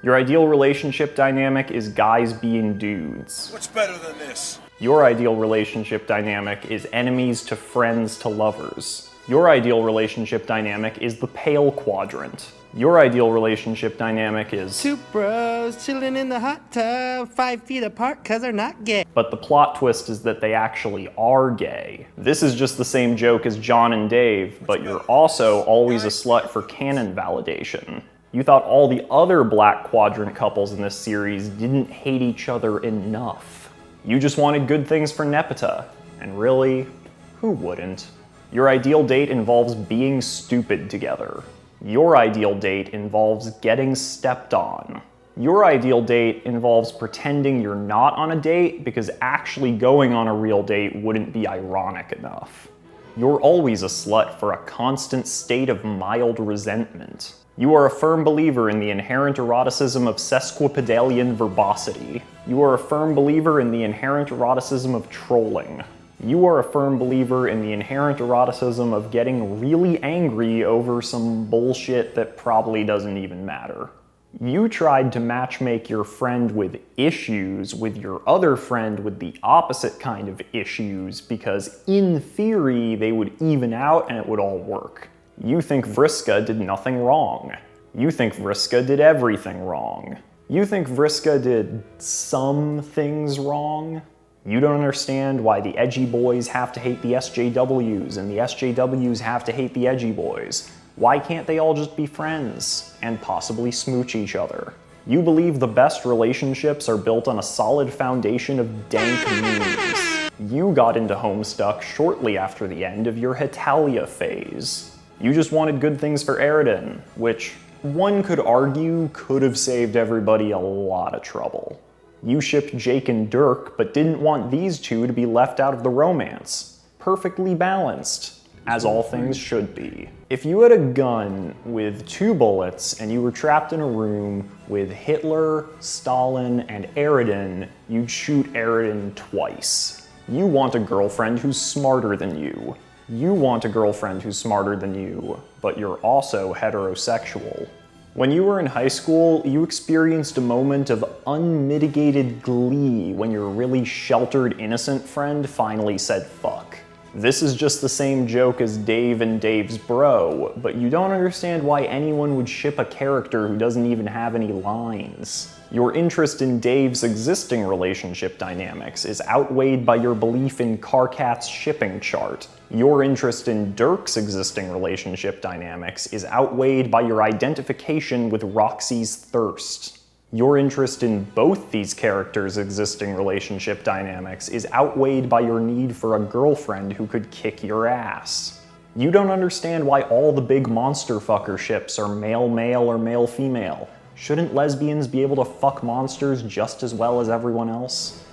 Your ideal relationship dynamic is guys being dudes. What's better than this? Your ideal relationship dynamic is enemies to friends to lovers. Your ideal relationship dynamic is the pale quadrant. Your ideal relationship dynamic is two bros chilling in the hot tub, 5 feet apart cause they're not gay. But the plot twist is that they actually are gay. This is just the same joke as John and Dave, but you're also always a slut for canon validation. You thought all the other black quadrant couples in this series didn't hate each other enough. You just wanted good things for Nepeta, and really, who wouldn't? Your ideal date involves being stupid together. Your ideal date involves getting stepped on. Your ideal date involves pretending you're not on a date because actually going on a real date wouldn't be ironic enough. You're always a slut for a constant state of mild resentment. You are a firm believer in the inherent eroticism of sesquipedalian verbosity. You are a firm believer in the inherent eroticism of trolling. You are a firm believer in the inherent eroticism of getting really angry over some bullshit that probably doesn't even matter. You tried to matchmake your friend with issues with your other friend with the opposite kind of issues because in theory they would even out and it would all work. You think Vriska did nothing wrong. You think Vriska did everything wrong. You think Vriska did some things wrong. You don't understand why the edgy boys have to hate the SJWs and the SJWs have to hate the edgy boys. Why can't they all just be friends and possibly smooch each other? You believe the best relationships are built on a solid foundation of dank memes. You got into Homestuck shortly after the end of your Hetalia phase. You just wanted good things for Erotic, which one could argue could have saved everybody a lot of trouble. You shipped Jake and Dirk, but didn't want these two to be left out of the romance. Perfectly balanced, as all things should be. If you had a gun with 2 bullets and you were trapped in a room with Hitler, Stalin, and Erotic, you'd shoot Erotic twice. You want a girlfriend who's smarter than you. You want a girlfriend who's smarter than you, but you're also heterosexual. When you were in high school, you experienced a moment of unmitigated glee when your really sheltered, innocent friend finally said fuck. This is just the same joke as Dave and Dave's bro, but you don't understand why anyone would ship a character who doesn't even have any lines. Your interest in Dave's existing relationship dynamics is outweighed by your belief in Carcat's shipping chart. Your interest in Dirk's existing relationship dynamics is outweighed by your identification with Roxy's thirst. Your interest in both these characters' existing relationship dynamics is outweighed by your need for a girlfriend who could kick your ass. You don't understand why all the big monster fucker ships are male-male or male-female. Shouldn't lesbians be able to fuck monsters just as well as everyone else?